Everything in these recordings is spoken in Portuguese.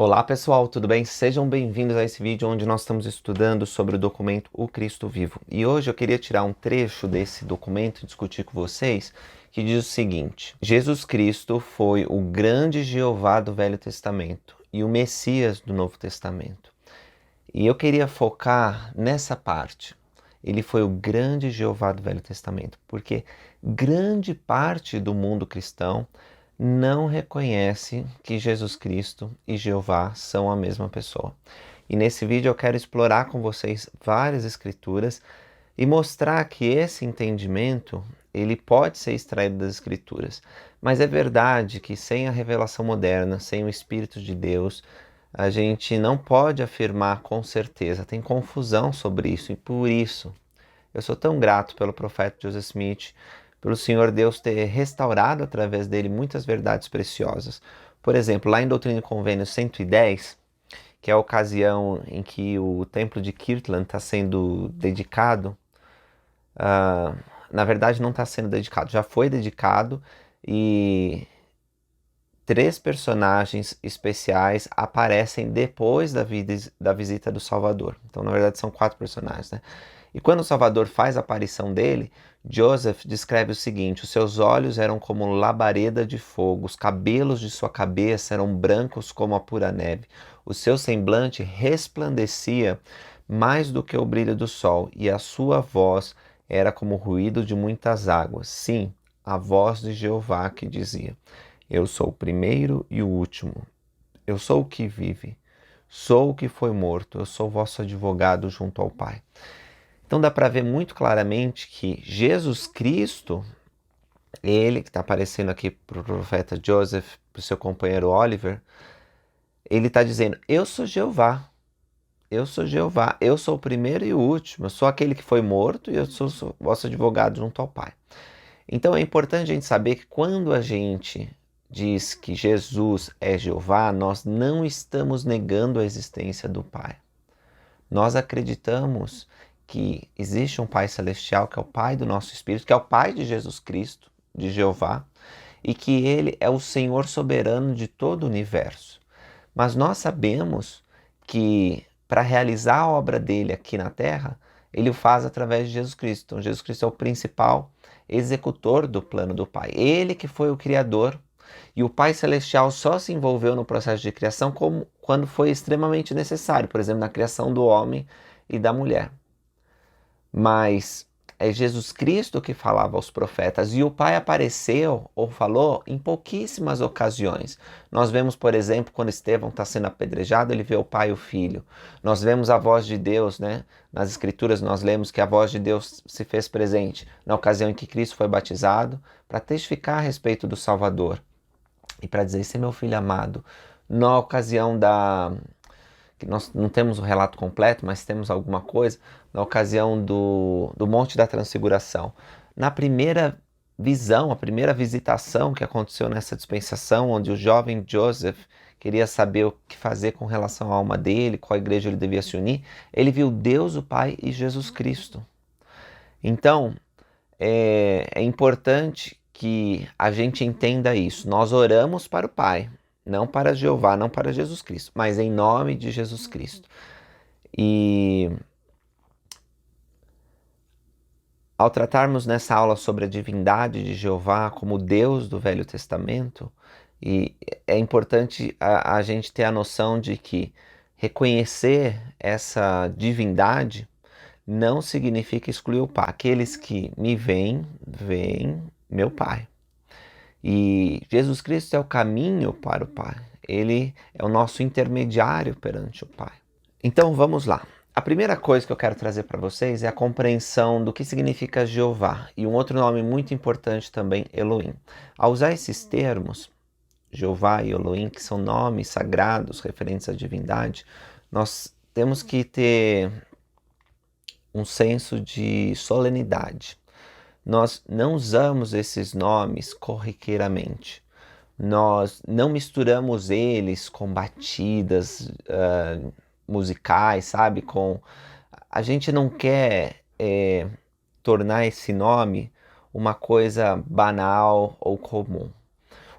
Olá pessoal, tudo bem? Sejam bem-vindos a esse vídeo onde nós estamos estudando sobre o documento O Cristo Vivo. E hoje eu queria tirar um trecho desse documento e discutir com vocês, que diz o seguinte: Jesus Cristo foi o grande Jeová do Velho Testamento e o Messias do Novo Testamento. E eu queria focar nessa parte. Ele foi o grande Jeová do Velho Testamento, porque grande parte do mundo cristão não reconhece que Jesus Cristo e Jeová são a mesma pessoa. E nesse vídeo eu quero explorar com vocês várias escrituras e mostrar que esse entendimento ele pode ser extraído das escrituras. Mas é verdade que sem a revelação moderna, sem o Espírito de Deus, a gente não pode afirmar com certeza. Tem confusão sobre isso e por isso eu sou tão grato pelo profeta Joseph Smith, pelo Senhor Deus ter restaurado através dele muitas verdades preciosas. Por exemplo, lá em Doutrina e Convênios 110, que é a ocasião em que o templo de Kirtland está sendo dedicado, na verdade não está sendo dedicado, já foi dedicado e 3 personagens especiais aparecem depois da visita do Salvador. Então, na verdade, são 4 personagens, né? E quando o Salvador faz a aparição dele, Joseph descreve o seguinte: os seus olhos eram como labareda de fogo, os cabelos de sua cabeça eram brancos como a pura neve, o seu semblante resplandecia mais do que o brilho do sol, e a sua voz era como o ruído de muitas águas. Sim, a voz de Jeová que dizia: eu sou o primeiro e o último. Eu sou o que vive. Sou o que foi morto. Eu sou vosso advogado junto ao Pai. Então dá para ver muito claramente que Jesus Cristo, ele que está aparecendo aqui para o profeta Joseph, para o seu companheiro Oliver, ele está dizendo: eu sou Jeová. Eu sou Jeová. Eu sou o primeiro e o último. Eu sou aquele que foi morto e eu sou vosso advogado junto ao Pai. Então é importante a gente saber que quando a gente diz que Jesus é Jeová, nós não estamos negando a existência do Pai. Nós acreditamos que existe um Pai Celestial, que é o Pai do nosso Espírito, que é o Pai de Jesus Cristo, de Jeová, e que Ele é o Senhor soberano de todo o universo. Mas nós sabemos que para realizar a obra dele aqui na Terra, Ele o faz através de Jesus Cristo. Então Jesus Cristo é o principal executor do plano do Pai. Ele que foi o Criador. E o Pai Celestial só se envolveu no processo de criação quando foi extremamente necessário, por exemplo, na criação do homem e da mulher. Mas é Jesus Cristo que falava aos profetas e o Pai apareceu ou falou em pouquíssimas ocasiões. Nós vemos, por exemplo, quando Estevão está sendo apedrejado, ele vê o Pai e o Filho. Nós vemos a voz de Deus, né? Nas Escrituras nós lemos que a voz de Deus se fez presente na ocasião em que Cristo foi batizado para testificar a respeito do Salvador. E para dizer: esse é meu filho amado. Na ocasião que nós não temos o relato completo, mas temos alguma coisa, na ocasião do Monte da Transfiguração. Na primeira visão, a primeira visitação que aconteceu nessa dispensação, onde o jovem Joseph queria saber o que fazer com relação à alma dele, qual igreja ele devia se unir, ele viu Deus, o Pai e Jesus Cristo. Então, é importante que a gente entenda isso. Nós oramos para o Pai, não para Jeová, não para Jesus Cristo, mas em nome de Jesus Cristo. E ao tratarmos nessa aula sobre a divindade de Jeová como Deus do Velho Testamento, e é importante a gente ter a noção de que reconhecer essa divindade não significa excluir o Pai. Aqueles que me veem, veem meu Pai. E Jesus Cristo é o caminho para o Pai. Ele é o nosso intermediário perante o Pai. Então vamos lá. A primeira coisa que eu quero trazer para vocês é a compreensão do que significa Jeová. E um outro nome muito importante também, Elohim. Ao usar esses termos, Jeová e Elohim, que são nomes sagrados referentes à divindade, nós temos que ter um senso de solenidade. Nós não usamos esses nomes corriqueiramente. Nós não misturamos eles com batidas musicais, sabe? A gente não quer tornar esse nome uma coisa banal ou comum.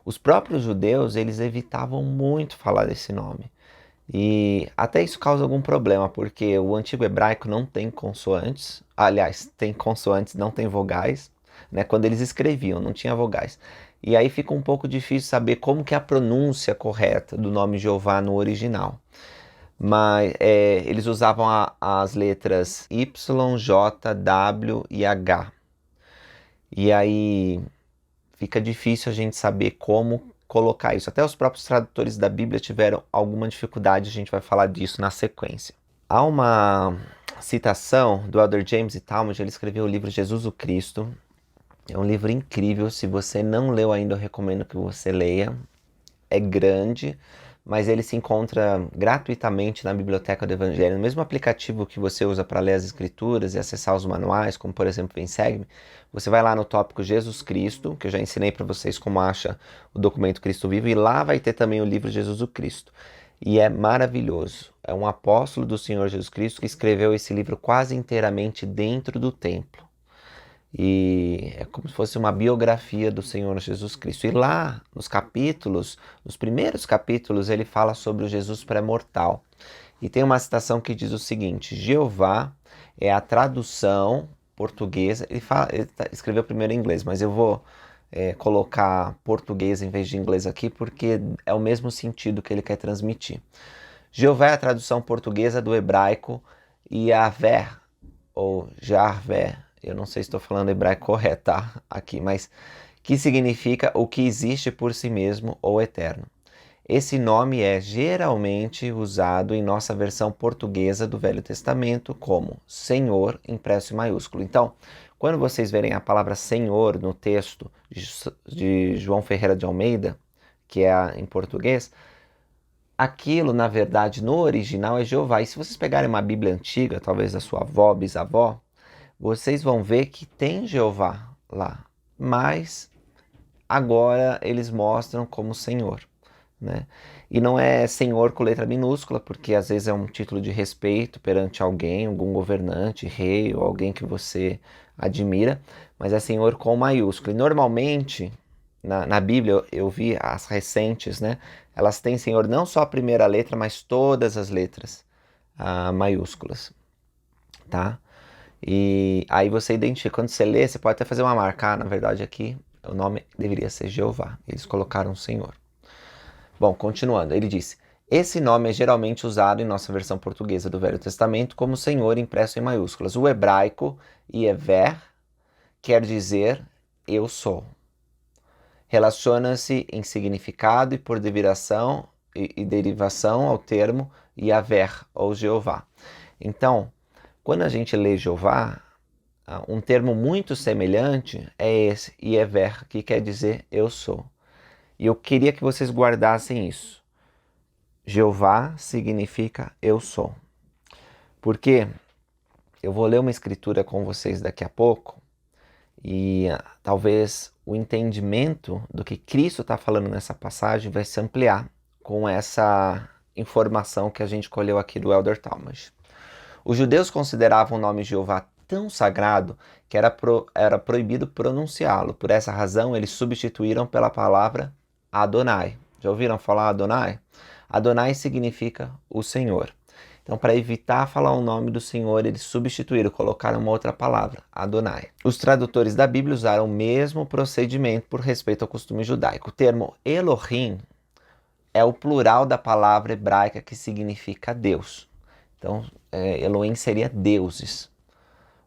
Os próprios judeus, eles evitavam muito falar desse nome. E até isso causa algum problema, porque o antigo hebraico não tem consoantes, aliás, tem consoantes, não tem vogais, né? Quando eles escreviam, não tinha vogais. E aí fica um pouco difícil saber como que é a pronúncia correta do nome Jeová no original. Mas eles usavam as letras Y, J, W e H. E aí fica difícil a gente saber como colocar isso. Até os próprios tradutores da Bíblia tiveram alguma dificuldade, a gente vai falar disso na sequência. Há uma citação do Elder James E. Talmage, ele escreveu o livro Jesus o Cristo. É um livro incrível, se você não leu ainda, eu recomendo que você leia. É grande, mas ele se encontra gratuitamente na Biblioteca do Evangelho, no mesmo aplicativo que você usa para ler as escrituras e acessar os manuais, como por exemplo Vem Segue-me. Você vai lá no tópico Jesus Cristo, que eu já ensinei para vocês como acha o documento Cristo Vivo, e lá vai ter também o livro Jesus o Cristo. E é maravilhoso. É um apóstolo do Senhor Jesus Cristo que escreveu esse livro quase inteiramente dentro do templo. E é como se fosse uma biografia do Senhor Jesus Cristo. E lá, nos primeiros capítulos, ele fala sobre o Jesus pré-mortal. E tem uma citação que diz o seguinte: Jeová é a tradução portuguesa. Ele escreveu primeiro em inglês, mas eu vou colocar português em vez de inglês aqui, porque é o mesmo sentido que ele quer transmitir. Jeová é a tradução portuguesa do hebraico Yahvé, ou Jarvé. Eu não sei se estou falando hebraico correto, tá? Aqui, mas que significa o que existe por si mesmo ou eterno. Esse nome é geralmente usado em nossa versão portuguesa do Velho Testamento como Senhor, impresso em maiúsculo. Então, quando vocês verem a palavra Senhor no texto de João Ferreira de Almeida, que é em português, aquilo, na verdade, no original é Jeová. E se vocês pegarem uma Bíblia antiga, talvez da sua avó, bisavó, vocês vão ver que tem Jeová lá, mas agora eles mostram como Senhor, né? E não é Senhor com letra minúscula, porque às vezes é um título de respeito perante alguém, algum governante, rei ou alguém que você admira, mas é Senhor com maiúsculo. E normalmente, na Bíblia, eu vi as recentes, né? Elas têm Senhor não só a primeira letra, mas todas as letras maiúsculas, tá? E aí você identifica, quando você lê, você pode até fazer uma marca, na verdade aqui o nome deveria ser Jeová, eles colocaram Senhor. Bom, continuando, ele disse: esse nome é geralmente usado em nossa versão portuguesa do Velho Testamento como Senhor impresso em maiúsculas. O hebraico, Yever, quer dizer eu sou. Relaciona-se em significado e por derivação ao termo Yaver, ou Jeová. Então, quando a gente lê Jeová, um termo muito semelhante é esse, Yever, que quer dizer eu sou. E eu queria que vocês guardassem isso. Jeová significa eu sou. Porque eu vou ler uma escritura com vocês daqui a pouco e talvez o entendimento do que Cristo está falando nessa passagem vai se ampliar com essa informação que a gente colheu aqui do Elder Talmage. Os judeus consideravam o nome Jeová tão sagrado que era proibido pronunciá-lo. Por essa razão, eles substituíram pela palavra Adonai. Já ouviram falar Adonai? Adonai significa o Senhor. Então, para evitar falar o nome do Senhor, eles substituíram, colocaram uma outra palavra, Adonai. Os tradutores da Bíblia usaram o mesmo procedimento por respeito ao costume judaico. O termo Elohim é o plural da palavra hebraica que significa Deus. Então, Elohim seria deuses.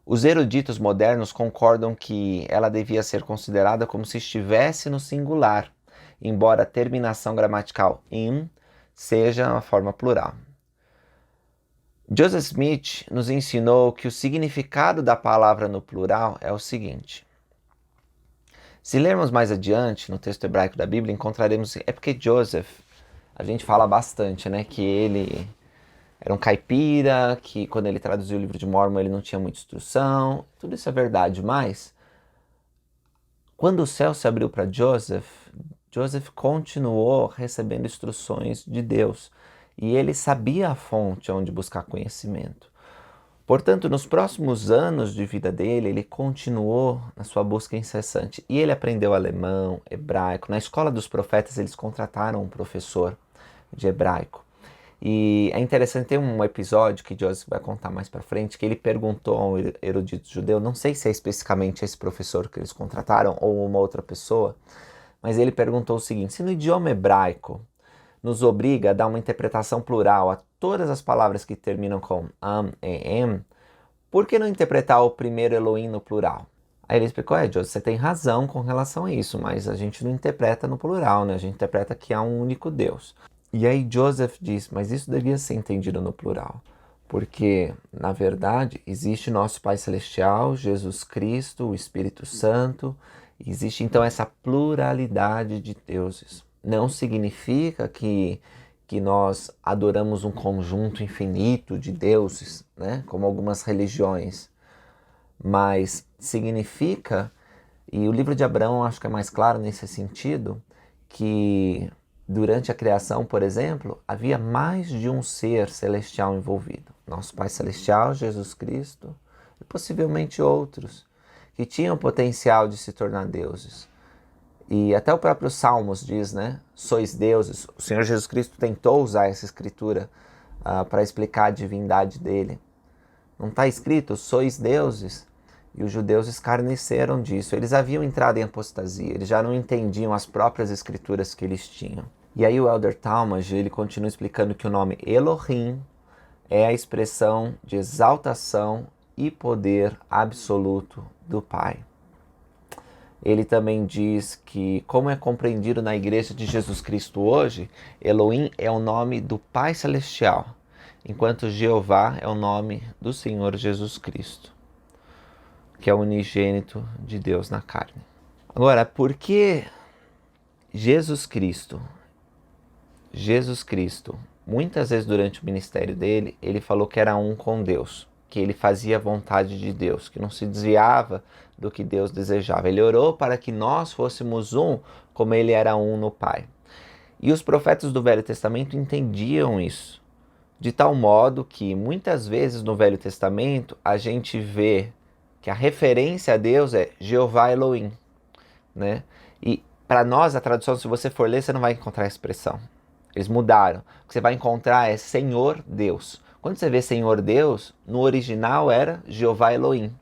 Os eruditos modernos concordam que ela devia ser considerada como se estivesse no singular, embora a terminação gramatical in seja uma forma plural. Joseph Smith nos ensinou que o significado da palavra no plural é o seguinte. Se lermos mais adiante no texto hebraico da Bíblia, encontraremos... É porque Joseph, a gente fala bastante, né? Que ele era um caipira, que quando ele traduziu o livro de Mórmon ele não tinha muita instrução. Tudo isso é verdade, mas quando o céu se abriu para Joseph, Joseph continuou recebendo instruções de Deus. E ele sabia a fonte onde buscar conhecimento. Portanto, nos próximos anos de vida dele, ele continuou na sua busca incessante. E ele aprendeu alemão, hebraico. Na escola dos profetas, eles contrataram um professor de hebraico. E é interessante, tem um episódio que Joseph vai contar mais pra frente, que ele perguntou a um erudito judeu, não sei se é especificamente esse professor que eles contrataram ou uma outra pessoa, mas ele perguntou o seguinte: se no idioma hebraico nos obriga a dar uma interpretação plural a todas as palavras que terminam com e em, por que não interpretar o primeiro Elohim no plural? Aí ele explicou: Joseph, você tem razão com relação a isso, mas a gente não interpreta no plural, né? A gente interpreta que há um único Deus. E aí Joseph diz: mas isso devia ser entendido no plural, porque, na verdade, existe nosso Pai Celestial, Jesus Cristo, o Espírito Santo, existe então essa pluralidade de deuses. Não significa que nós adoramos um conjunto infinito de deuses, né? Como algumas religiões, mas significa, e o livro de Abraão acho que é mais claro nesse sentido, que durante a criação, por exemplo, havia mais de um ser celestial envolvido. Nosso Pai Celestial, Jesus Cristo, e possivelmente outros, que tinham potencial de se tornar deuses. E até o próprio Salmos diz, né? Sois deuses. O Senhor Jesus Cristo tentou usar essa escritura para explicar a divindade dele. Não está escrito, sois deuses? E os judeus escarneceram disso. Eles haviam entrado em apostasia, eles já não entendiam as próprias escrituras que eles tinham. E aí o Elder Talmage, ele continua explicando que o nome Elohim é a expressão de exaltação e poder absoluto do Pai. Ele também diz que, como é compreendido na Igreja de Jesus Cristo hoje, Elohim é o nome do Pai Celestial, enquanto Jeová é o nome do Senhor Jesus Cristo, que é o unigênito de Deus na carne. Agora, por que Jesus Cristo, muitas vezes durante o ministério dele, ele falou que era um com Deus, que ele fazia a vontade de Deus, que não se desviava do que Deus desejava. Ele orou para que nós fôssemos um, como ele era um no Pai. E os profetas do Velho Testamento entendiam isso, de tal modo que muitas vezes no Velho Testamento a gente vê que a referência a Deus é Jeová Elohim, né? E para nós a tradução, se você for ler, você não vai encontrar a expressão. Eles mudaram. O que você vai encontrar é Senhor Deus. Quando você vê Senhor Deus, no original era Jeová Elohim.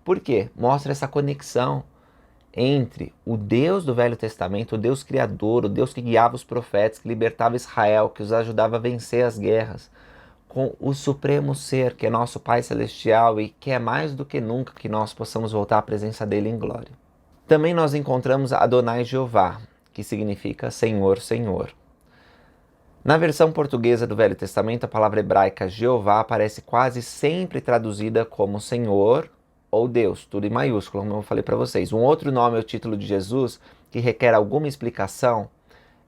Por quê? Mostra essa conexão entre o Deus do Velho Testamento, o Deus Criador, o Deus que guiava os profetas, que libertava Israel, que os ajudava a vencer as guerras, com o Supremo Ser, que é nosso Pai Celestial e que é mais do que nunca que nós possamos voltar à presença dele em glória. Também nós encontramos Adonai Jeová, que significa Senhor, Senhor. Na versão portuguesa do Velho Testamento, a palavra hebraica Jeová aparece quase sempre traduzida como Senhor ou Deus, tudo em maiúsculo, como eu falei para vocês. Um outro nome ou título de Jesus que requer alguma explicação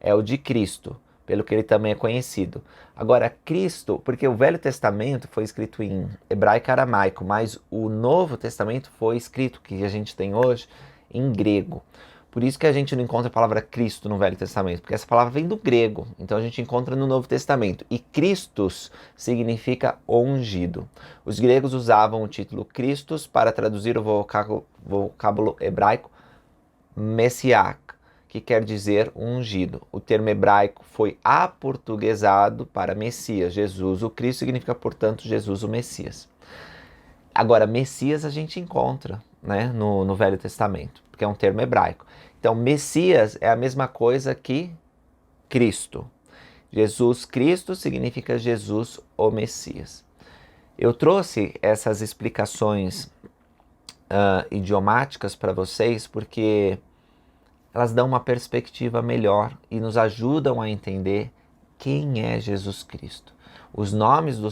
é o de Cristo, pelo que ele também é conhecido. Agora, Cristo, porque o Velho Testamento foi escrito em hebraico e aramaico, mas o Novo Testamento foi escrito, que a gente tem hoje, em grego. Por isso que a gente não encontra a palavra Cristo no Velho Testamento, porque essa palavra vem do grego, então a gente encontra no Novo Testamento. E Christos significa ungido. Os gregos usavam o título Christos para traduzir o vocábulo hebraico Messiach, que quer dizer ungido. O termo hebraico foi aportuguesado para Messias, Jesus o Cristo, significa, portanto, Jesus o Messias. Agora, Messias a gente encontra, né, no Velho Testamento, porque é um termo hebraico. Então, Messias é a mesma coisa que Cristo. Jesus Cristo significa Jesus o Messias. Eu trouxe essas explicações idiomáticas para vocês porque elas dão uma perspectiva melhor e nos ajudam a entender quem é Jesus Cristo. Os nomes do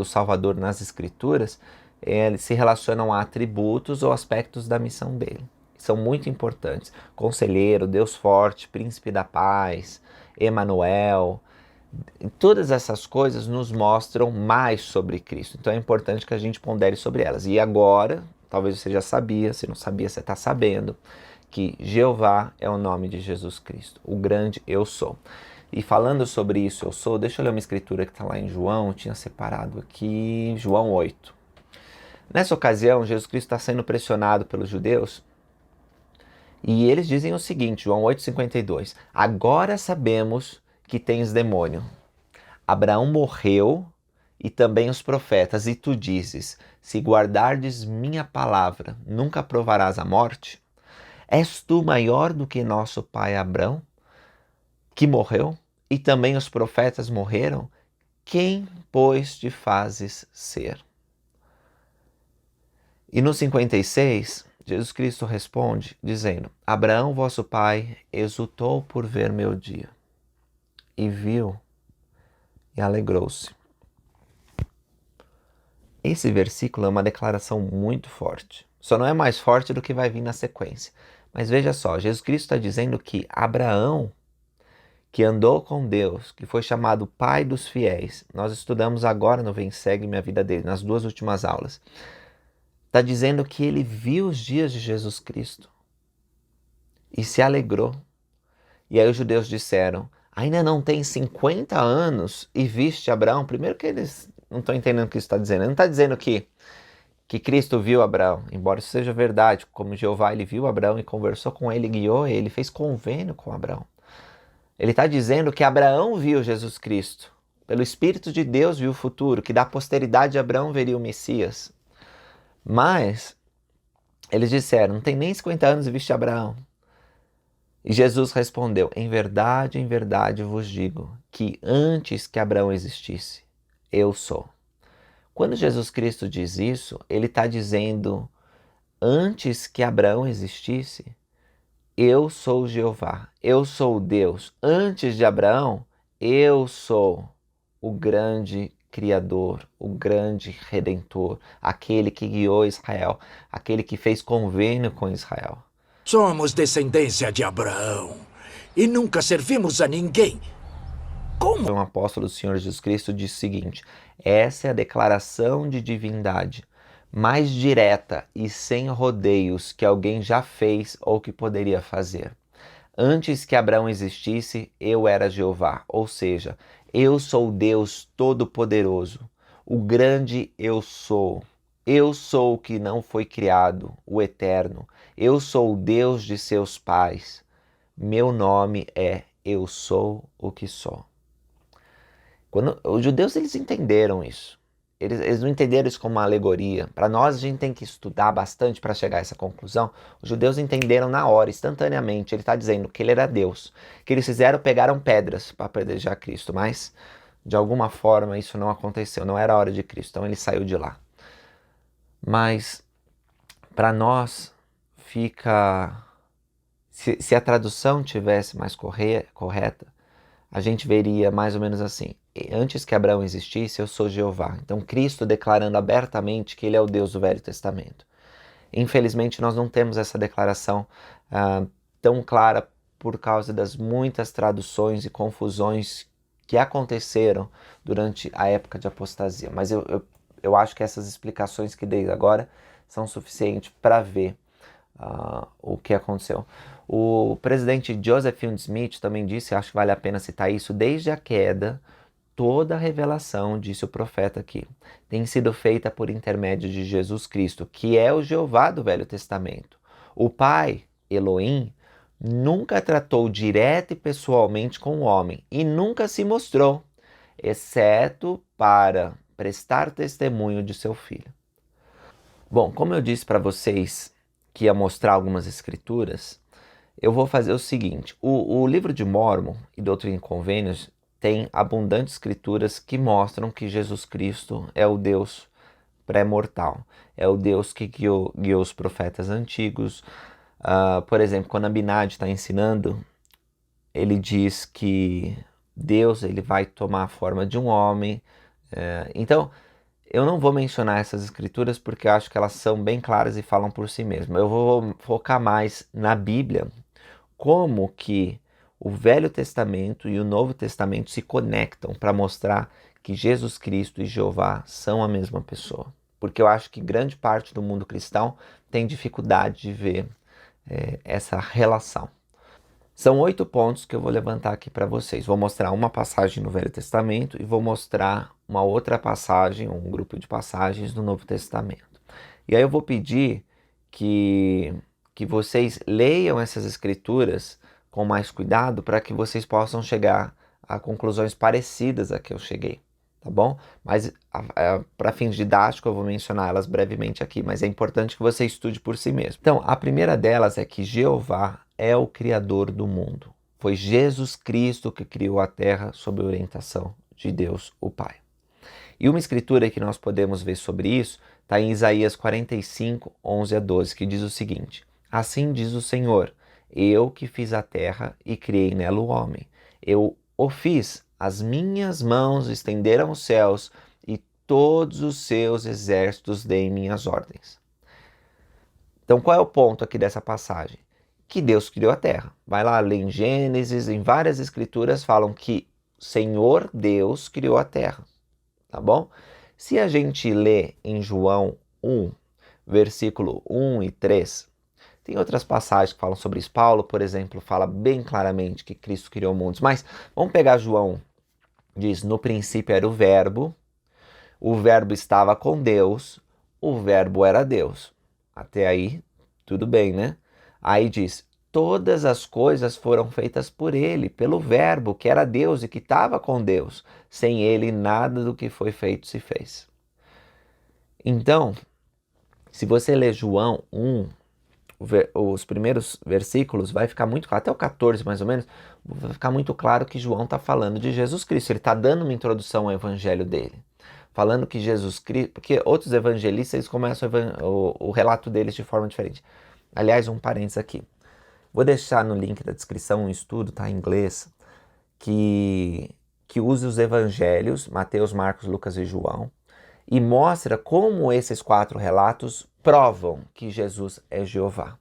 Salvador nas Escrituras eles se relacionam a atributos ou aspectos da missão dele. São muito importantes. Conselheiro, Deus forte, Príncipe da Paz, Emanuel. Todas essas coisas nos mostram mais sobre Cristo. Então é importante que a gente pondere sobre elas. E agora, talvez você já sabia, se não sabia, você está sabendo, que Jeová é o nome de Jesus Cristo, o grande eu sou. E falando sobre isso eu sou, deixa eu ler uma escritura que está lá em João, eu tinha separado aqui, João 8. Nessa ocasião, Jesus Cristo está sendo pressionado pelos judeus e eles dizem o seguinte, João 8,52, agora sabemos que tens demônio. Abraão morreu e também os profetas, e tu dizes, se guardardes minha palavra, nunca provarás a morte? És tu maior do que nosso pai Abraão, que morreu, e também os profetas morreram? Quem, pois, te fazes ser? E no 56, Jesus Cristo responde, dizendo, Abraão, vosso pai, exultou por ver meu dia, e viu, e alegrou-se. Esse versículo é uma declaração muito forte. Só não é mais forte do que vai vir na sequência. Mas veja só, Jesus Cristo está dizendo que Abraão, que andou com Deus, que foi chamado pai dos fiéis, nós estudamos agora no Vem Segue Minha Vida dele, nas 2 últimas aulas, está dizendo que ele viu os dias de Jesus Cristo e se alegrou. E aí os judeus disseram, ainda não tem 50 anos e viste Abraão? Primeiro que eles não estão entendendo o que isso está dizendo. Ele não está dizendo que Cristo viu Abraão, embora isso seja verdade, como Jeová, ele viu Abraão e conversou com ele, guiou ele, fez convênio com Abraão. Ele está dizendo que Abraão viu Jesus Cristo, pelo Espírito de Deus viu o futuro, que da posteridade de Abraão veria o Messias. Mas eles disseram, não tem nem 50 anos e viste Abraão. E Jesus respondeu, em verdade vos digo, que antes que Abraão existisse, eu sou. Quando Jesus Cristo diz isso, ele está dizendo, antes que Abraão existisse, eu sou Jeová, eu sou Deus. Antes de Abraão, eu sou o grande Criador, o grande Redentor, aquele que guiou Israel, aquele que fez convênio com Israel. Somos descendência de Abraão e nunca servimos a ninguém. Como? Um apóstolo do Senhor Jesus Cristo disse o seguinte, essa é a declaração de divindade mais direta e sem rodeios que alguém já fez ou que poderia fazer. Antes que Abraão existisse, eu era Jeová, ou seja, eu sou Deus Todo-Poderoso, o grande eu sou. Eu sou o que não foi criado, o Eterno. Eu sou o Deus de seus pais. Meu nome é Eu Sou o que Sou. Quando os judeus eles entenderam isso. Eles não entenderam isso como uma alegoria. Para nós, a gente tem que estudar bastante para chegar a essa conclusão. Os judeus entenderam na hora, instantaneamente. Ele está dizendo que ele era Deus. Que eles pegaram pedras para apedrejar Cristo. Mas, de alguma forma, isso não aconteceu. Não era a hora de Cristo. Então, ele saiu de lá. Mas, para nós, fica... Se a tradução tivesse mais correta, a gente veria mais ou menos assim. Antes que Abraão existisse, eu sou Jeová. Então, Cristo declarando abertamente que ele é o Deus do Velho Testamento. Infelizmente, nós não temos essa declaração tão clara por causa das muitas traduções e confusões que aconteceram durante a época de apostasia. Mas eu acho que essas explicações que dei agora são suficientes para ver o que aconteceu. O presidente Joseph Fielding Smith também disse, acho que vale a pena citar isso, desde a queda, toda a revelação, disse o profeta aqui, tem sido feita por intermédio de Jesus Cristo, que é o Jeová do Velho Testamento. O Pai, Elohim, nunca tratou direto e pessoalmente com o homem e nunca se mostrou, exceto para prestar testemunho de seu Filho. Bom, como eu disse para vocês que ia mostrar algumas escrituras, eu vou fazer o seguinte, o livro de Mórmon e Doutrina e Convênios tem abundantes escrituras que mostram que Jesus Cristo é o Deus pré-mortal, é o Deus que guiou os profetas antigos. Por exemplo, quando Abinadi está ensinando, ele diz que Deus ele vai tomar a forma de um homem. Então, eu não vou mencionar essas escrituras porque eu acho que elas são bem claras e falam por si mesmas. Eu vou focar mais na Bíblia, como que o Velho Testamento e o Novo Testamento se conectam para mostrar que Jesus Cristo e Jeová são a mesma pessoa. Porque eu acho que grande parte do mundo cristão tem dificuldade de ver essa relação. São 8 pontos que eu vou levantar aqui para vocês. Vou mostrar uma passagem no Velho Testamento e vou mostrar uma outra passagem, um grupo de passagens do Novo Testamento. E aí eu vou pedir que vocês leiam essas escrituras com mais cuidado para que vocês possam chegar a conclusões parecidas a que eu cheguei, tá bom? Mas para fins didáticos eu vou mencionar elas brevemente aqui, mas é importante que você estude por si mesmo. Então, a primeira delas é que Jeová é o Criador do mundo. Foi Jesus Cristo que criou a terra sob a orientação de Deus, o Pai. E uma escritura que nós podemos ver sobre isso está em Isaías 45, 11 a 12, que diz o seguinte: Assim diz o Senhor, eu que fiz a terra e criei nela o homem. Eu o fiz, as minhas mãos estenderam os céus e todos os seus exércitos dei minhas ordens. Então qual é o ponto aqui dessa passagem? Que Deus criou a terra. Vai lá, lê em Gênesis, em várias escrituras falam que Senhor Deus criou a terra. Tá bom? Se a gente lê em João 1, versículo 1 e 3, tem outras passagens que falam sobre isso. Paulo, por exemplo, fala bem claramente que Cristo criou mundos. Mas vamos pegar João, diz, no princípio era o verbo estava com Deus, o verbo era Deus. Até aí, tudo bem, né? Aí diz, todas as coisas foram feitas por ele, pelo verbo que era Deus e que estava com Deus. Sem ele, nada do que foi feito se fez. Então, se você ler João 1, os primeiros versículos, vai ficar muito claro, até o 14 mais ou menos, vai ficar muito claro que João está falando de Jesus Cristo. Ele está dando uma introdução ao evangelho dele. Falando que Jesus Cristo, porque outros evangelistas eles começam o relato deles de forma diferente. Aliás, um parênteses aqui. Vou deixar no link da descrição um estudo, tá, em inglês, que usa os evangelhos, Mateus, Marcos, Lucas e João, e mostra como esses 4 relatos provam que Jesus é Jeová.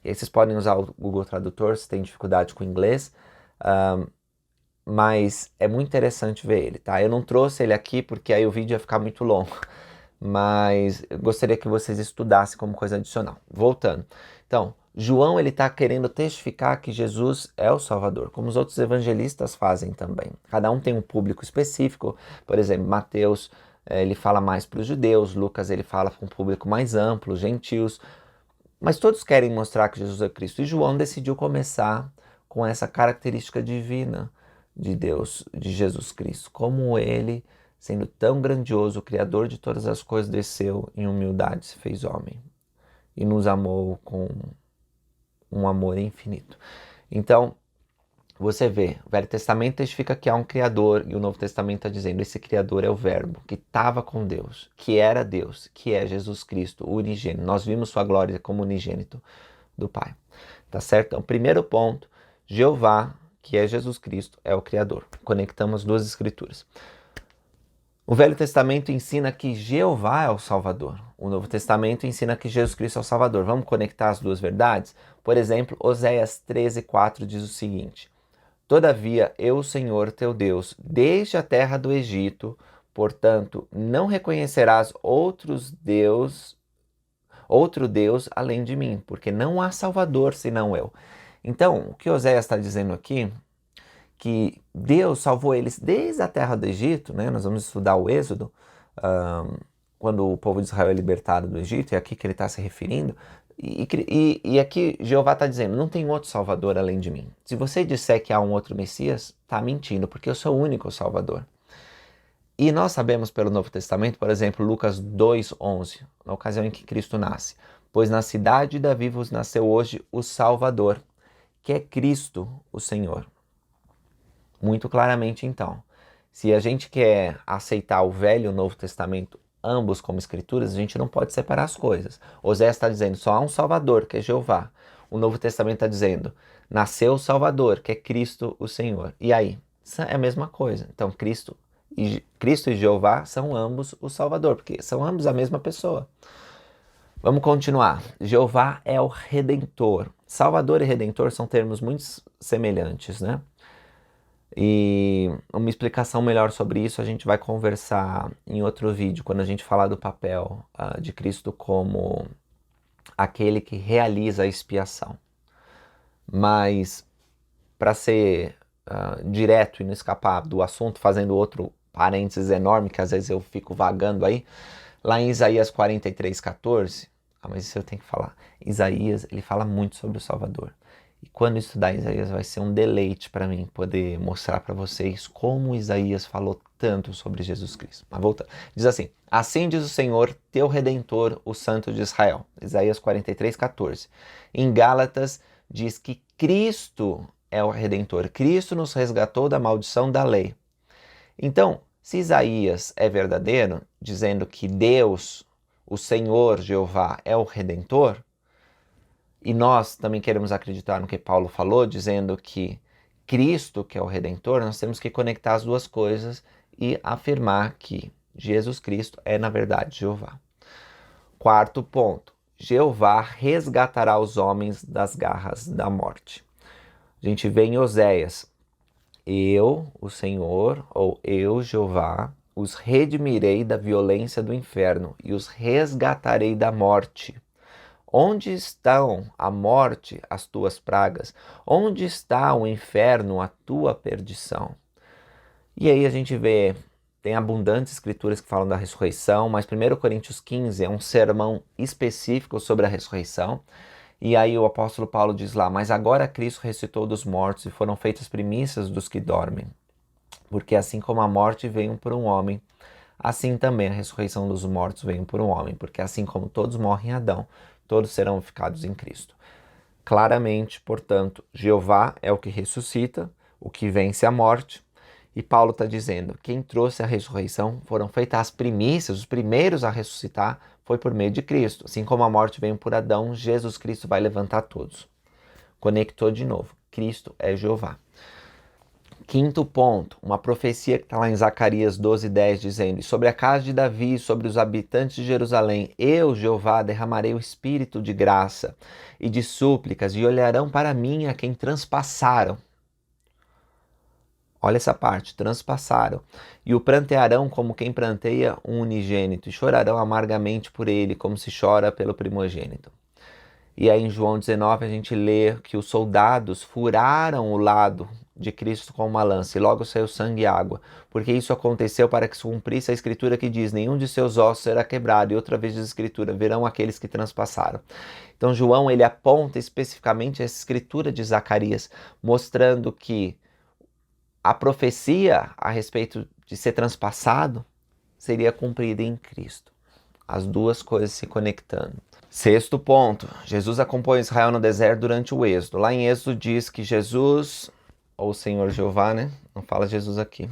E aí vocês podem usar o Google Tradutor se tem dificuldade com o inglês, mas é muito interessante ver ele, tá? Eu não trouxe ele aqui porque aí o vídeo ia ficar muito longo, mas eu gostaria que vocês estudassem como coisa adicional. Voltando. Então, João ele está querendo testificar que Jesus é o Salvador, como os outros evangelistas fazem também. Cada um tem um público específico. Por exemplo, Mateus ele fala mais para os judeus, Lucas ele fala para um público mais amplo, gentios. Mas todos querem mostrar que Jesus é Cristo. E João decidiu começar com essa característica divina de Deus, de Jesus Cristo. Como ele, sendo tão grandioso, o Criador de todas as coisas, desceu em humildade, se fez homem. E nos amou com um amor infinito. Então, você vê, o Velho Testamento testifica que há um Criador, e o Novo Testamento está dizendo, esse Criador é o Verbo, que estava com Deus, que era Deus, que é Jesus Cristo, o unigênito. Nós vimos sua glória como unigênito do Pai. Tá certo? Então, primeiro ponto, Jeová, que é Jesus Cristo, é o Criador. Conectamos duas escrituras. O Velho Testamento ensina que Jeová é o Salvador. O Novo Testamento ensina que Jesus Cristo é o Salvador. Vamos conectar as duas verdades? Por exemplo, Oséias 13:4 diz o seguinte: Todavia, eu, Senhor teu Deus, desde a terra do Egito, portanto, não reconhecerás outro Deus além de mim, porque não há Salvador senão eu. Então, o que Oséias está dizendo aqui, que Deus salvou eles desde a terra do Egito, né? Nós vamos estudar o Êxodo, quando o povo de Israel é libertado do Egito, é aqui que ele está se referindo. E aqui Jeová está dizendo, não tem outro Salvador além de mim. Se você disser que há um outro Messias, está mentindo, porque eu sou o único Salvador. E nós sabemos pelo Novo Testamento, por exemplo, Lucas 2:11, na ocasião em que Cristo nasce. Pois na cidade de Davi vos nasceu hoje o Salvador, que é Cristo, o Senhor. Muito claramente, então, se a gente quer aceitar o Velho e o Novo Testamento, ambos como escrituras, a gente não pode separar as coisas. Oséias está dizendo, só há um Salvador, que é Jeová. O Novo Testamento está dizendo, nasceu o Salvador, que é Cristo, o Senhor. E aí? É a mesma coisa. Então, Cristo e Jeová são ambos o Salvador, porque são ambos a mesma pessoa. Vamos continuar. Jeová é o Redentor. Salvador e Redentor são termos muito semelhantes, né? E uma explicação melhor sobre isso a gente vai conversar em outro vídeo, quando a gente falar do papel de Cristo como aquele que realiza a expiação. Mas, para ser direto e não escapar do assunto, fazendo outro parênteses enorme, que às vezes eu fico vagando aí, lá em Isaías 43:14, mas isso eu tenho que falar, Isaías ele fala muito sobre o Salvador. E quando estudar Isaías vai ser um deleite para mim poder mostrar para vocês como Isaías falou tanto sobre Jesus Cristo. Mas voltando, diz assim: assim diz o Senhor, teu Redentor, o Santo de Israel. Isaías 43:14. Em Gálatas diz que Cristo é o Redentor. Cristo nos resgatou da maldição da lei. Então, se Isaías é verdadeiro, dizendo que Deus, o Senhor Jeová, é o Redentor, e nós também queremos acreditar no que Paulo falou, dizendo que Cristo, que é o Redentor, nós temos que conectar as duas coisas e afirmar que Jesus Cristo é, na verdade, Jeová. Quarto ponto: Jeová resgatará os homens das garras da morte. A gente vê em Oséias: eu, o Senhor, ou eu, Jeová, os redimirei da violência do inferno e os resgatarei da morte. Onde estão a morte, as tuas pragas? Onde está o inferno, a tua perdição? E aí a gente vê, tem abundantes escrituras que falam da ressurreição, mas 1 Coríntios 15 é um sermão específico sobre a ressurreição. E aí o apóstolo Paulo diz lá: mas agora Cristo ressuscitou dos mortos e foram feitas primícias dos que dormem. Porque assim como a morte veio por um homem, assim também a ressurreição dos mortos veio por um homem. Porque assim como todos morrem em Adão, todos serão ficados em Cristo. Claramente, portanto, Jeová é o que ressuscita, o que vence a morte. E Paulo está dizendo: quem trouxe a ressurreição foram feitas as primícias, os primeiros a ressuscitar foi por meio de Cristo. Assim como a morte veio por Adão, Jesus Cristo vai levantar todos. Conectou de novo: Cristo é Jeová. Quinto ponto, uma profecia que está lá em Zacarias 12:10, dizendo: sobre a casa de Davi, sobre os habitantes de Jerusalém, eu, Jeová, derramarei o espírito de graça e de súplicas, e olharão para mim a quem transpassaram. Olha essa parte: transpassaram. E o prantearão como quem pranteia um unigênito, e chorarão amargamente por ele, como se chora pelo primogênito. E aí em João 19 a gente lê que os soldados furaram o lado de Cristo com uma lança, e logo saiu sangue e água, porque isso aconteceu para que se cumprisse a escritura que diz: nenhum de seus ossos será quebrado. E outra vez diz a escritura: verão aqueles que transpassaram. Então João, ele aponta especificamente essa escritura de Zacarias, mostrando que a profecia a respeito de ser transpassado seria cumprida em Cristo. As duas coisas se conectando. Sexto ponto: Jesus acompanhou Israel no deserto durante o êxodo. Lá em Êxodo diz que Jesus, ou o Senhor Jeová, né? Não fala Jesus aqui.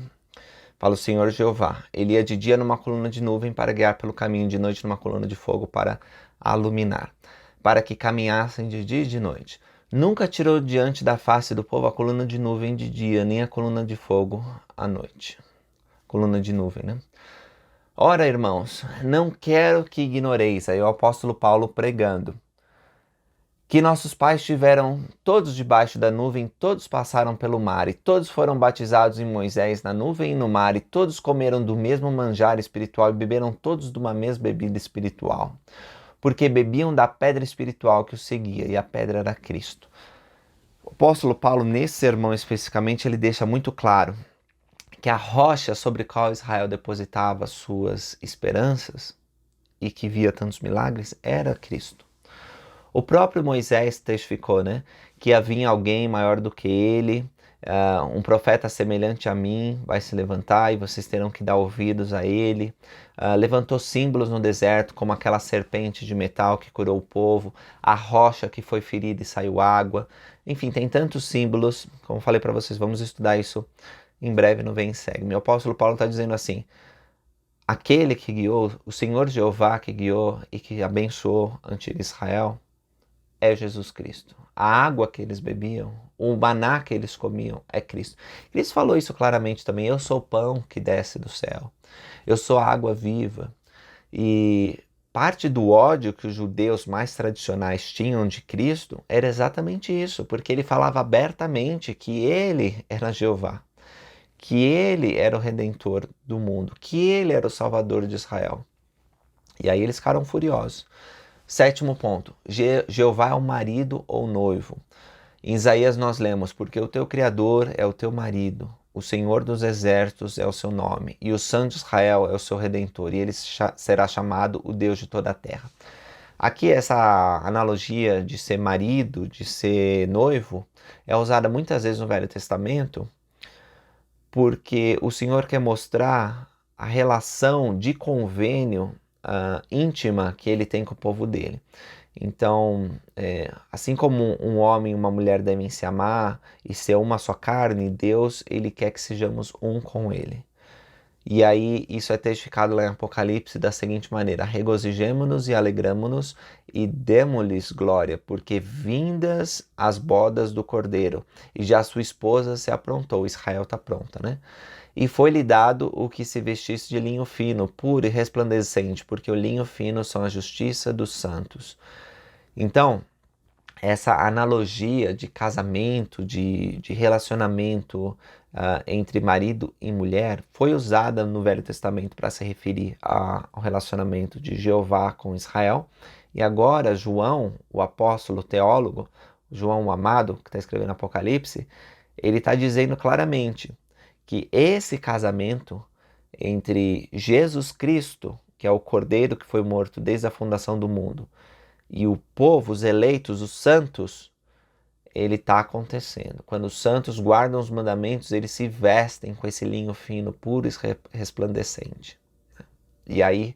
Fala o Senhor Jeová. Ele ia de dia numa coluna de nuvem para guiar pelo caminho, de noite numa coluna de fogo para iluminar, para que caminhassem de dia e de noite. Nunca tirou diante da face do povo a coluna de nuvem de dia, nem a coluna de fogo à noite. Coluna de nuvem, né? Ora, irmãos, não quero que ignoreis, aí o apóstolo Paulo pregando, que nossos pais estiveram todos debaixo da nuvem, todos passaram pelo mar, e todos foram batizados em Moisés na nuvem e no mar, e todos comeram do mesmo manjar espiritual e beberam todos de uma mesma bebida espiritual, porque bebiam da pedra espiritual que os seguia, e a pedra era Cristo. O apóstolo Paulo, nesse sermão especificamente, ele deixa muito claro que a rocha sobre a qual Israel depositava suas esperanças e que via tantos milagres era Cristo. O próprio Moisés testificou, né, que havia alguém maior do que ele, um profeta semelhante a mim vai se levantar e vocês terão que dar ouvidos a ele. Levantou símbolos no deserto, como aquela serpente de metal que curou o povo, a rocha que foi ferida e saiu água. Enfim, tem tantos símbolos. Como falei para vocês, vamos estudar isso em breve no Vem e Segue. Meu apóstolo Paulo está dizendo assim: aquele que guiou, o Senhor Jeová que guiou e que abençoou a antiga Israel, é Jesus Cristo. A água que eles bebiam, o maná que eles comiam, é Cristo. Cristo falou isso claramente também: eu sou o pão que desce do céu, eu sou a água viva. E parte do ódio que os judeus mais tradicionais tinham de Cristo era exatamente isso, porque ele falava abertamente que ele era Jeová, que ele era o Redentor do mundo, que ele era o Salvador de Israel. E aí eles ficaram furiosos. Sétimo ponto: Jeová é o marido ou noivo. Em Isaías nós lemos: porque o teu Criador é o teu marido, o Senhor dos exércitos é o seu nome, e o Santo de Israel é o seu Redentor, e ele será chamado o Deus de toda a terra. Aqui essa analogia de ser marido, de ser noivo, é usada muitas vezes no Velho Testamento, porque o Senhor quer mostrar a relação de convênio íntima que ele tem com o povo dele. Então, assim como um homem e uma mulher devem se amar e ser uma só carne, Deus, ele quer que sejamos um com ele. E aí isso é testificado lá em Apocalipse da seguinte maneira: regozijemo-nos e alegramo-nos e demo-lhes glória, porque vindas as bodas do Cordeiro, e já sua esposa se aprontou. Israel está pronta, né? E foi-lhe dado o que se vestisse de linho fino, puro e resplandecente, porque o linho fino são a justiça dos santos. Então, essa analogia de casamento, de relacionamento entre marido e mulher, foi usada no Velho Testamento para se referir ao relacionamento de Jeová com Israel. E agora João, o apóstolo teólogo, João o amado, que está escrevendo Apocalipse, ele está dizendo claramente que esse casamento entre Jesus Cristo, que é o Cordeiro que foi morto desde a fundação do mundo, e o povo, os eleitos, os santos, ele está acontecendo. Quando os santos guardam os mandamentos, eles se vestem com esse linho fino, puro e resplandecente. E aí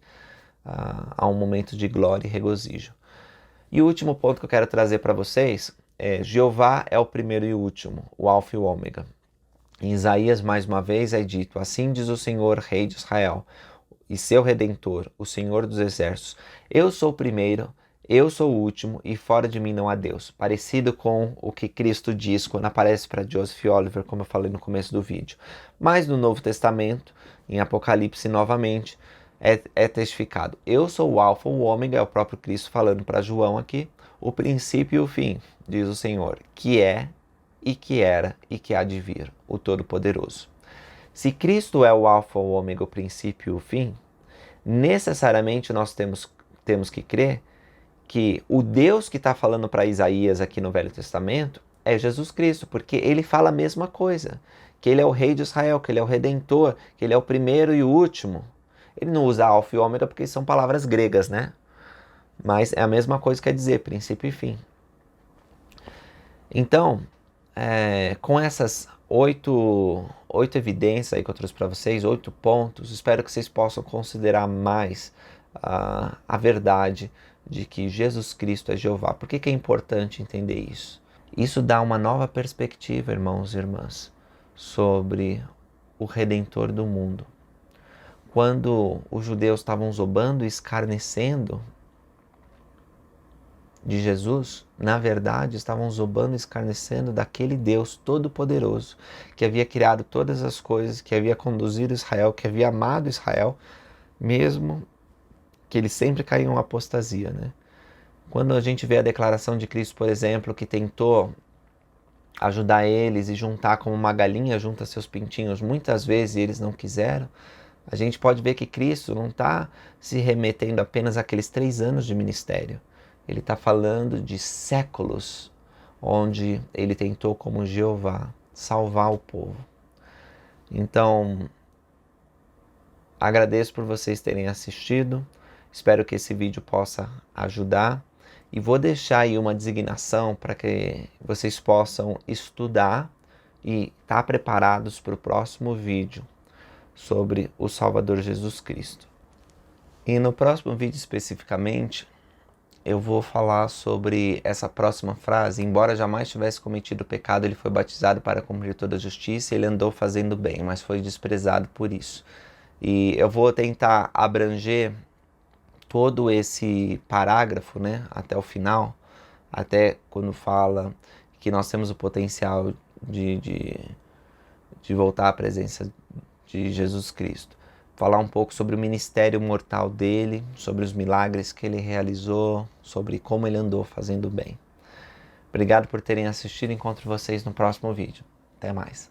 há um momento de glória e regozijo. E o último ponto que eu quero trazer para vocês é: Jeová é o primeiro e o último, o Alfa e o Ômega. Em Isaías, mais uma vez, é dito: assim diz o Senhor, Rei de Israel, e seu Redentor, o Senhor dos Exércitos: eu sou o primeiro, eu sou o último, e fora de mim não há Deus. Parecido com o que Cristo diz quando aparece para Joseph Oliver, como eu falei no começo do vídeo. Mas no Novo Testamento, em Apocalipse novamente, é testificado: eu sou o Alfa, o Ômega, é o próprio Cristo falando para João aqui, o princípio e o fim, diz o Senhor, que é, e que era, e que há de vir, o Todo-Poderoso. Se Cristo é o Alfa, o Ômega, o princípio e o fim, necessariamente nós temos que crer que o Deus que está falando para Isaías aqui no Velho Testamento é Jesus Cristo, porque ele fala a mesma coisa, que ele é o Rei de Israel, que ele é o Redentor, que ele é o primeiro e o último. Ele não usa Alfa e Ômega porque são palavras gregas, né? Mas é a mesma coisa que quer dizer, princípio e fim. Então, com essas oito evidências aí que eu trouxe para vocês, 8 pontos, espero que vocês possam considerar mais a verdade de que Jesus Cristo é Jeová. Por que é importante entender isso? Isso dá uma nova perspectiva, irmãos e irmãs, sobre o Redentor do mundo. Quando os judeus estavam zombando e escarnecendo de Jesus, na verdade estavam zombando e escarnecendo daquele Deus Todo-Poderoso que havia criado todas as coisas, que havia conduzido Israel, que havia amado Israel, mesmo que eles sempre caíam em apostasia, né? Quando a gente vê a declaração de Cristo, por exemplo, que tentou ajudar eles e juntar como uma galinha junta seus pintinhos, muitas vezes eles não quiseram, a gente pode ver que Cristo não está se remetendo apenas àqueles 3 anos de ministério. Ele está falando de séculos onde ele tentou, como Jeová, salvar o povo. Então, agradeço por vocês terem assistido. Espero que esse vídeo possa ajudar. E vou deixar aí uma designação para que vocês possam estudar e estar preparados para o próximo vídeo sobre o Salvador Jesus Cristo. E no próximo vídeo especificamente, eu vou falar sobre essa próxima frase: embora jamais tivesse cometido pecado, ele foi batizado para cumprir toda a justiça, ele andou fazendo bem, mas foi desprezado por isso. E eu vou tentar abranger todo esse parágrafo, né, até o final, até quando fala que nós temos o potencial de voltar à presença de Jesus Cristo. Falar um pouco sobre o ministério mortal dele, sobre os milagres que ele realizou, sobre como ele andou fazendo bem. Obrigado por terem assistido. Encontro vocês no próximo vídeo. Até mais.